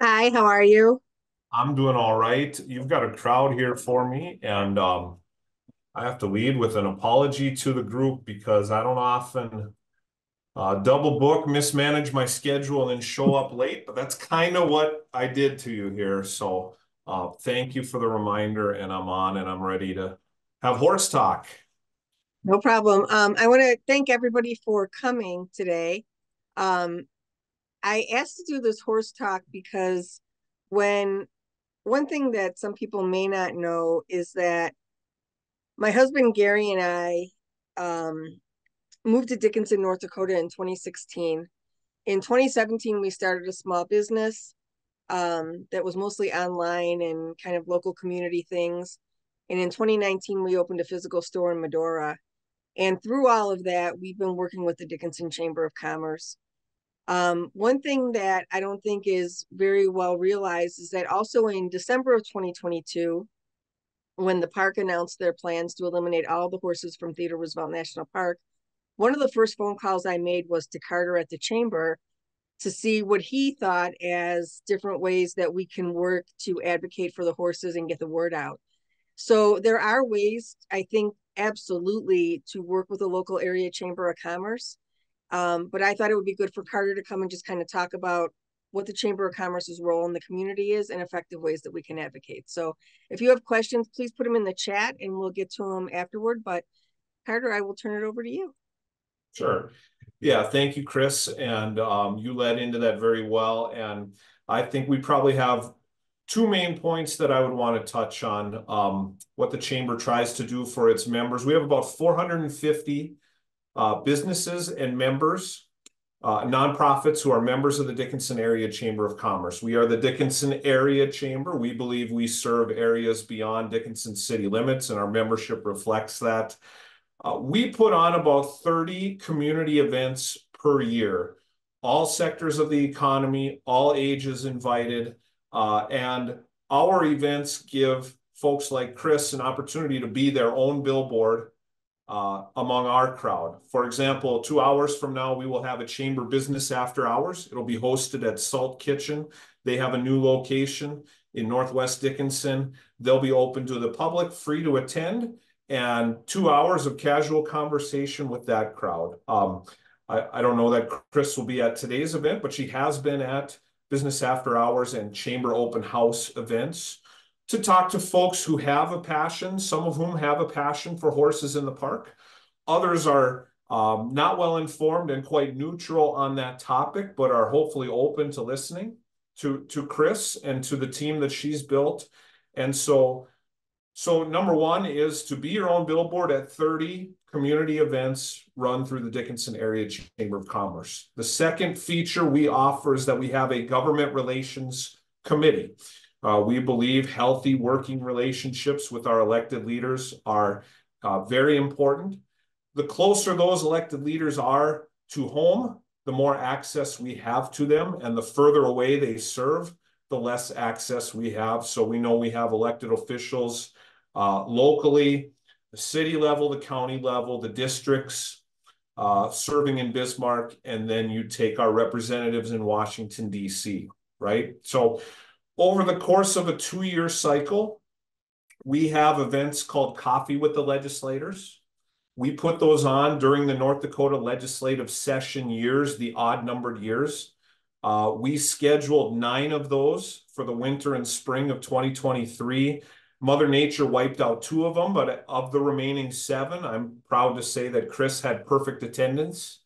Hi, how are you? I'm doing all right. You've got a crowd here for me, and I have to lead with an apology to the group because I don't often double book, mismanage my schedule, and then show up late, but that's kind of what I did to you here. So thank you for the reminder, and I'm on and I'm ready to have horse talk. No problem. I want to thank everybody for coming today. Um, I asked to do this horse talk because when one thing that some people may not know is that my husband Gary and I moved to Dickinson, North Dakota in 2016. In 2017, we started a small business that was mostly online and kind of local community things. And in 2019, we opened a physical store in Medora. And through all of that, we've been working with the Dickinson Chamber of Commerce. One thing that I don't think is very well realized is that also in December of 2022, when the park announced their plans to eliminate all the horses from Theodore Roosevelt National Park, one of the first phone calls I made was to Carter at the chamber to see what he thought as different ways that we can work to advocate for the horses and get the word out. So there are ways, I think, absolutely to work with a local area chamber of commerce. But I thought it would be good for Carter to come and just kind of talk about what the Chamber of Commerce's role in the community is and effective ways that we can advocate. So if you have questions, please put them in the chat and we'll get to them afterward. But Carter, I will turn it over to you. Sure. Yeah, thank you, Chris. And you led into that very well. And I think we probably have two main points that I would want to touch on. What the chamber tries to do for its members. We have about 450 businesses and members, nonprofits who are members of the Dickinson Area Chamber of Commerce. We are the Dickinson Area Chamber. We believe we serve areas beyond Dickinson city limits, and our membership reflects that. We put on about 30 community events per year, all sectors of the economy, all ages invited. And our events give folks like Chris an opportunity to be their own billboard among our crowd. For example, 2 hours from now, we will have a chamber business after hours. It'll be hosted at Salt Kitchen. They have a new location in Northwest Dickinson. They'll be open to the public, free to attend, and 2 hours of casual conversation with that crowd. I don't know that Chris will be at today's event, but she has been at business after hours and chamber open house events to talk to folks who have a passion, some of whom have a passion for horses in the park. Others are not well informed and quite neutral on that topic, but are hopefully open to listening to Chris and to the team that she's built. And so number one is to be your own billboard at 30 community events run through the Dickinson Area Chamber of Commerce. The second feature we offer is that we have a government relations committee. We believe healthy working relationships with our elected leaders are very important. The closer those elected leaders are to home, the more access we have to them, and the further away they serve, the less access we have. So we know we have elected officials locally, the city level, the county level, the districts serving in Bismarck, and then you take our representatives in Washington, D.C., right? So over the course of a 2-year cycle, we have events called Coffee with the Legislators. We put those on during the North Dakota legislative session years, the odd numbered years. We scheduled 9 of those for the winter and spring of 2023. Mother Nature wiped out 2 of them, but of the remaining 7, I'm proud to say that Chris had perfect attendance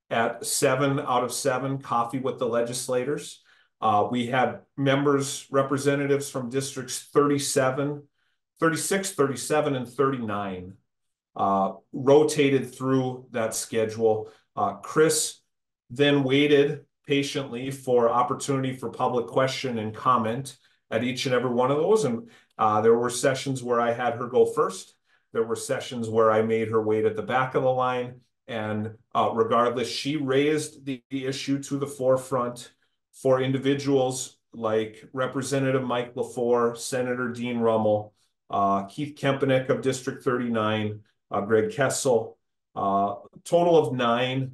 at 7 out of 7 Coffee with the Legislators. We had members, representatives from districts 37, 36, 37, and 39 rotated through that schedule. Chris then waited patiently for opportunity for public question and comment at each and every one of those. And there were sessions where I had her go first. There were sessions where I made her wait at the back of the line. And regardless, she raised the issue to the forefront for individuals like Representative Mike LaFleur, Senator Dean Rummel, Keith Kempenek of District 39, Greg Kessel, total of 9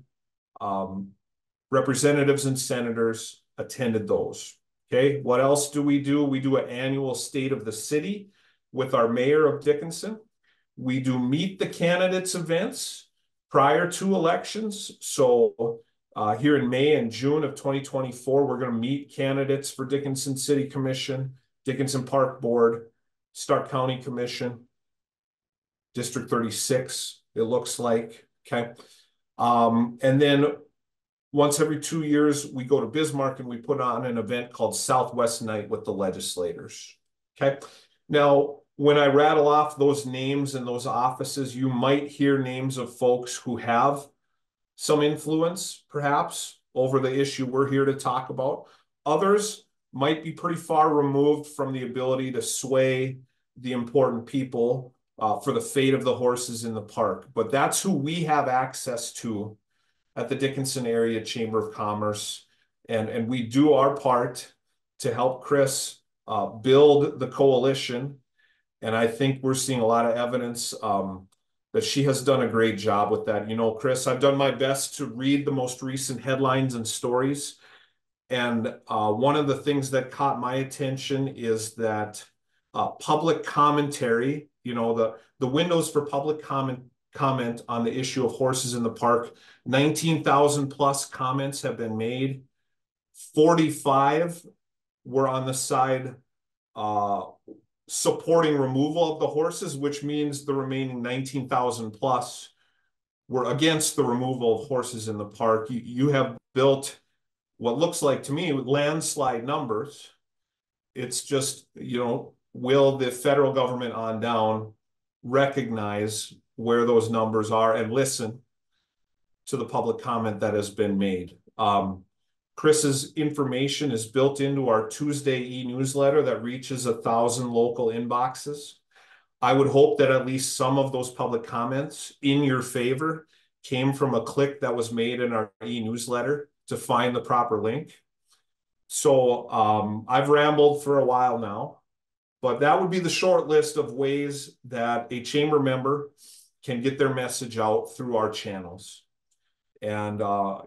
representatives and senators attended those. Okay, what else do? We do an annual State of the City with our mayor of Dickinson. We do meet the candidates events prior to elections. So here in May and June of 2024, we're going to meet candidates for Dickinson City Commission, Dickinson Park Board, Stark County Commission, District 36, it looks like. Okay. And then once every 2 years, we go to Bismarck and we put on an event called Southwest Night with the legislators. Okay. Now, when I rattle off those names and those offices, you might hear names of folks who have some influence, perhaps, over the issue we're here to talk about. Others might be pretty far removed from the ability to sway the important people for the fate of the horses in the park. But that's who we have access to at the Dickinson Area Chamber of Commerce. And we do our part to help Chris build the coalition. And I think we're seeing a lot of evidence that she has done a great job with that. You know, Chris, I've done my best to read the most recent headlines and stories. And one of the things that caught my attention is that public commentary, you know, the windows for public comment on the issue of horses in the park, 19,000 plus comments have been made. 45 were on the side supporting removal of the horses, which means the remaining 19,000 plus were against the removal of horses in the park. You have built what looks like to me landslide numbers. It's just, you know, will the federal government on down recognize where those numbers are and listen to the public comment that has been made? Chris's information is built into our Tuesday e-newsletter that reaches 1,000 local inboxes. I would hope that at least some of those public comments in your favor came from a click that was made in our e-newsletter to find the proper link. So I've rambled for a while now, but that would be the short list of ways that a chamber member can get their message out through our channels. And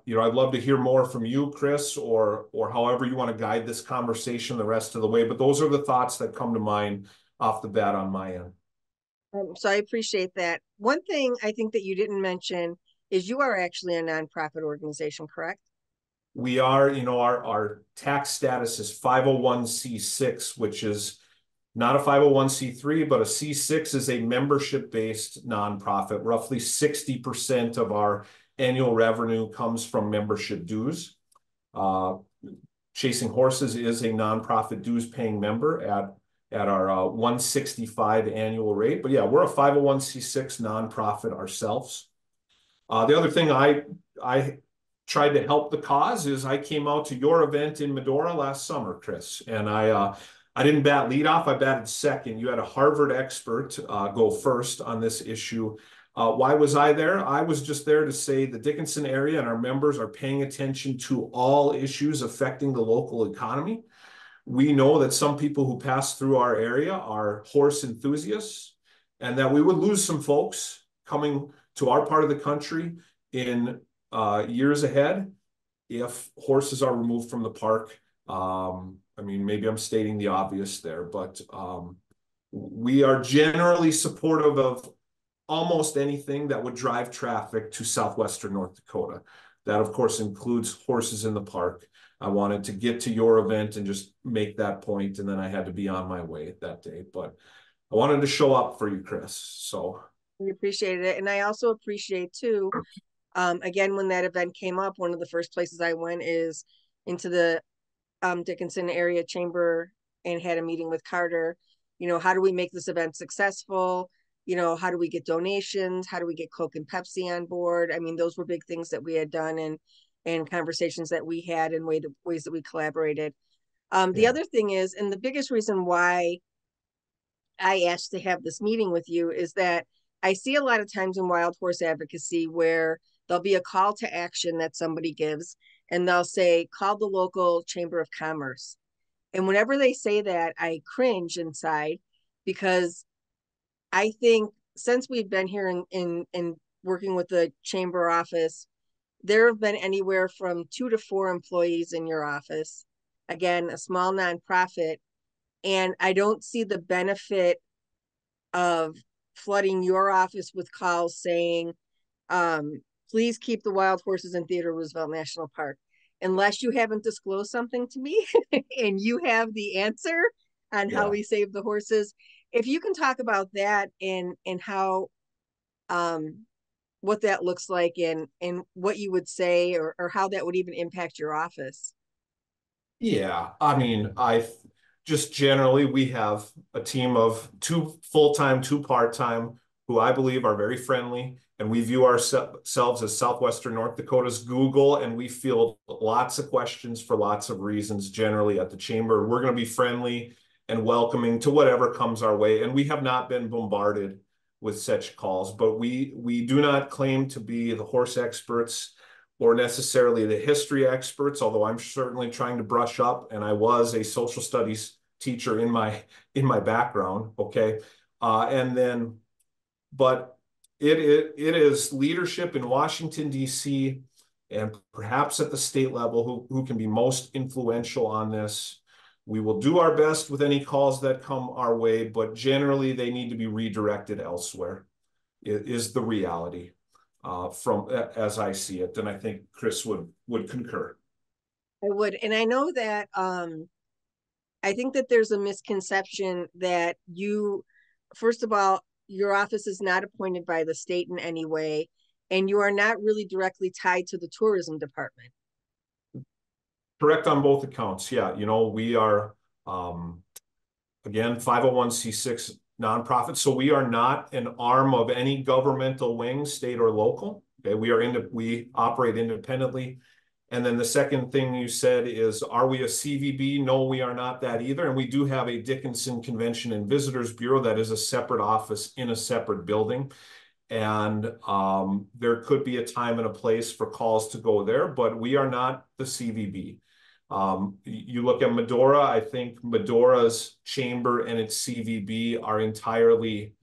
you know, I'd love to hear more from you, Chris, or however you want to guide this conversation the rest of the way. But those are the thoughts that come to mind off the bat on my end. So I appreciate that. One thing I think that you didn't mention is you are actually a nonprofit organization, correct? We are, you know, our tax status is 501c6, which is not a 501c3, but a C6 is a membership-based nonprofit. Roughly 60% of our annual revenue comes from membership dues. Chasing Horses is a nonprofit dues-paying member at our 165 annual rate. But yeah, we're a 501c6 nonprofit ourselves. The other thing I tried to help the cause is I came out to your event in Medora last summer, Chris, and I didn't bat leadoff. I batted second. You had a Harvard expert go first on this issue. Why was I there? I was just there to say the Dickinson area and our members are paying attention to all issues affecting the local economy. We know that some people who pass through our area are horse enthusiasts, and that we would lose some folks coming to our part of the country in years ahead if horses are removed from the park. I mean, maybe I'm stating the obvious there, but we are generally supportive of almost anything that would drive traffic to southwestern North Dakota. That, of course, includes horses in the park. I wanted to get to your event and just make that point, and then I had to be on my way that day. But I wanted to show up for you, Chris. So We appreciated it. And I also appreciate too, again, when that event came up, one of the first places I went is into the Dickinson area chamber and had a meeting with Carter. You know, how do we make this event successful? You know, how do we get donations? How do we get Coke and Pepsi on board? I mean, those were big things that we had done and conversations that we had and ways that we collaborated. The yeah, other thing is, and the biggest reason why I asked to have this meeting with you is that I see a lot of times in wild horse advocacy where there'll be a call to action that somebody gives and they'll say, call the local chamber of commerce. And whenever they say that, I cringe inside because I think since we've been here in working with the chamber office, there have been anywhere from 2 to 4 employees in your office. again, a small nonprofit, and I don't see the benefit of flooding your office with calls saying, um, please keep the wild horses in Theodore Roosevelt National Park, unless you haven't disclosed something to me and you have the answer on how Yeah. we save the horses. If you can talk about that and how um what that looks like and what you would say or how that would even impact your office. Yeah, I mean, I just generally we have a team of two full-time, two part-time who I believe are very friendly, and we view ourselves as Southwestern North Dakota's Google, and we field lots of questions for lots of reasons generally at the chamber. We're going to be friendly and welcoming to whatever comes our way, and we have not been bombarded with such calls, but we do not claim to be the horse experts or necessarily the history experts, although I'm certainly trying to brush up, and I was a social studies teacher in my background. Okay, and then, but it is leadership in Washington D.C. and perhaps at the state level who can be most influential on this. We will do our best with any calls that come our way, but generally they need to be redirected elsewhere. Is the reality from as I see it, and I think Chris would concur. I would, and I know that I think that there's a misconception that you, first of all, your office is not appointed by the state in any way, and you are not really directly tied to the tourism department. Correct on both accounts. Yeah, you know, we are um, again 501(c)(6) nonprofit, so we are not an arm of any governmental wing, state or local. Okay, we operate independently. And then the second thing you said is, are we a CVB? No, we are not that either. And we do have a Dickinson Convention and Visitors Bureau that is a separate office in a separate building. And there could be a time and a place for calls to go there, but we are not the CVB. You look at Medora, I think Medora's chamber and its CVB are entirely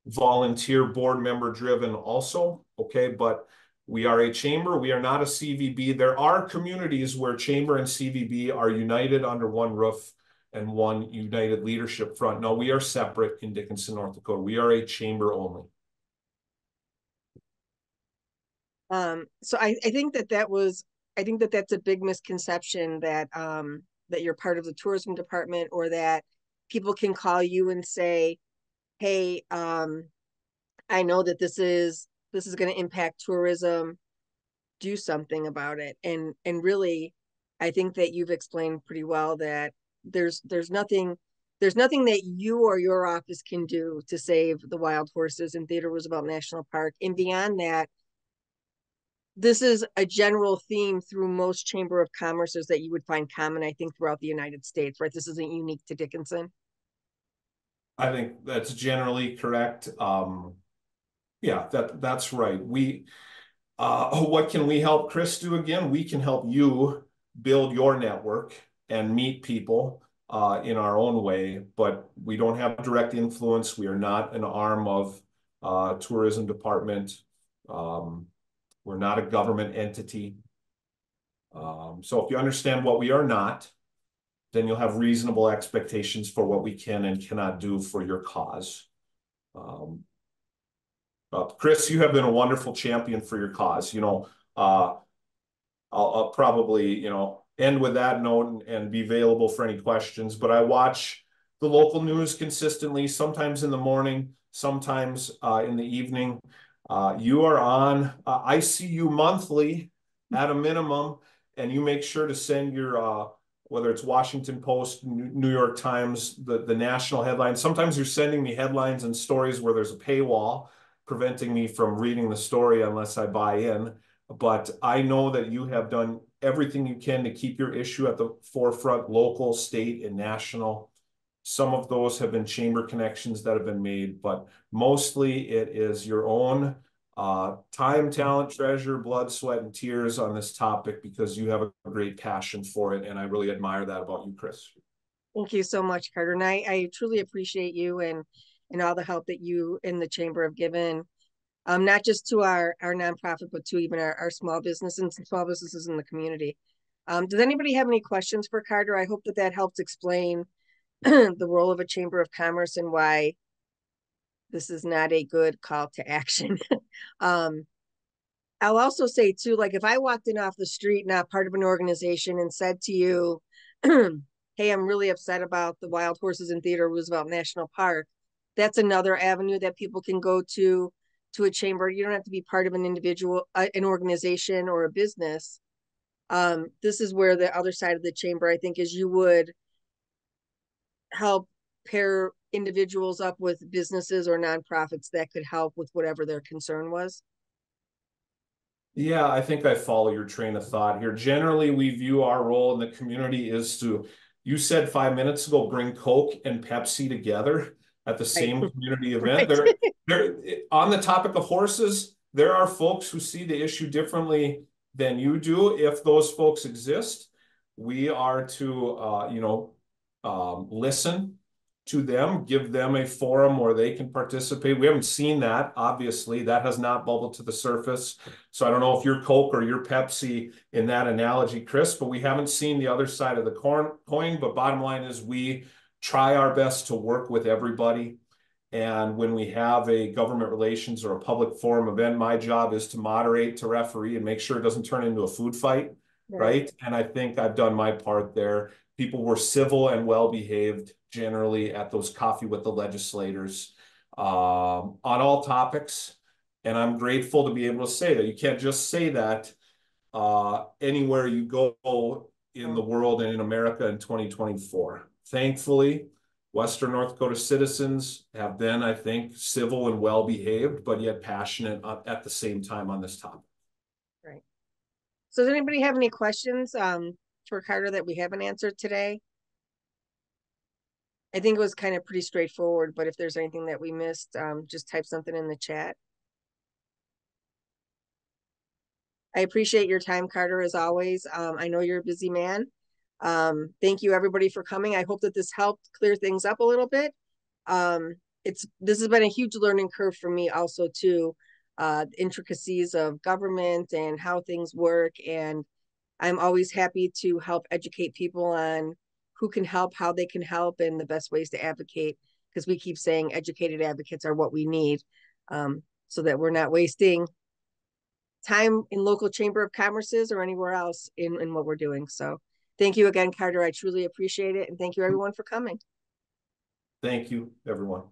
volunteer board member driven also. Okay, but we are a chamber. We are not a CVB. There are communities where chamber and CVB are united under one roof and one united leadership front. No, we are separate in Dickinson, North Dakota. We are a chamber only. So I think that that was, I think that that's a big misconception that you're part of the tourism department or that people can call you and say, hey, I know that this is going to impact tourism, do something about it. And really, I think that you've explained pretty well that there's nothing there's nothing that you or your office can do to save the wild horses in Theodore Roosevelt National Park. And beyond that, this is a general theme through most chamber of commerces that you would find common, I think, throughout the United States, right? This isn't unique to Dickinson. I think that's generally correct. Yeah, that's right. What can we help Chris do again? We can help you build your network and meet people in our own way, but we don't have direct influence. We are not an arm of tourism department. Um, we're not a government entity. So if you understand what we are not, then you'll have reasonable expectations for what we can and cannot do for your cause. Um, Chris, you have been a wonderful champion for your cause. Uh, I'll probably, end with that note and be available for any questions. But I watch the local news consistently, sometimes in the morning, sometimes in the evening. You are on I see you monthly at a minimum, and you make sure to send your whether it's Washington Post, New York Times, the national headlines. Sometimes you're sending me headlines and stories where there's a paywall preventing me from reading the story unless I buy in. But I know that you have done everything you can to keep your issue at the forefront, local, state, and national. Some of those have been chamber connections that have been made, but mostly it is your own time, talent, treasure, blood, sweat, and tears on this topic because you have a great passion for it. And I really admire that about you, Chris. Thank you so much, Carter. And I truly appreciate you and all the help that you and the chamber have given, not just to our nonprofit, but to even our small business and small businesses in the community. Does anybody have any questions for Carter? I hope that that helps explain the role of a chamber of commerce and why this is not a good call to action. um, I'll also say too, like if I walked in off the street, not part of an organization, and said to you, "Hey, I'm really upset about the wild horses in Theodore Roosevelt National Park," that's another avenue that people can go to a chamber. You don't have to be part of an individual, an organization, or a business. This is where the other side of the chamber, I think, is you would help pair individuals up with businesses or nonprofits that could help with whatever their concern was. Yeah, I think I follow your train of thought here. Generally, we view our role in the community is to, you said 5 minutes ago, bring Coke and Pepsi together at the Right. same community event. Right. There, on the topic of horses, there are folks who see the issue differently than you do. If those folks exist, we are to, listen to them, give them a forum where they can participate. We haven't seen that, obviously. That has not bubbled to the surface. So I don't know if you're Coke or you're Pepsi in that analogy, Chris, but we haven't seen the other side of the coin. But bottom line is we try our best to work with everybody. And when we have a government relations or a public forum event, my job is to moderate, to referee, and make sure it doesn't turn into a food fight, Right. right? And I think I've done my part there. People were civil and well behaved generally at those coffee with the legislators on all topics. And I'm grateful to be able to say that. You can't just say that anywhere you go in the Oh, world and in America in 2024. Thankfully, Western North Dakota citizens have been, I think, civil and well behaved, but yet passionate at the same time on this topic. right. So does anybody have any questions for Carter that we haven't answered today? I think it was kind of pretty straightforward, but if there's anything that we missed, just type something in the chat. I appreciate your time, Carter, as always. I know you're a busy man. Thank you everybody for coming. I hope that this helped clear things up a little bit. Um, this has been a huge learning curve for me also too, intricacies of government and how things work. And I'm always happy to help educate people on who can help, how they can help, and the best ways to advocate. Because we keep saying educated advocates are what we need, so that we're not wasting time in local chamber of commerces or anywhere else in what we're doing. So thank you again, Carter. I truly appreciate it. And thank you everyone for coming. Thank you, everyone.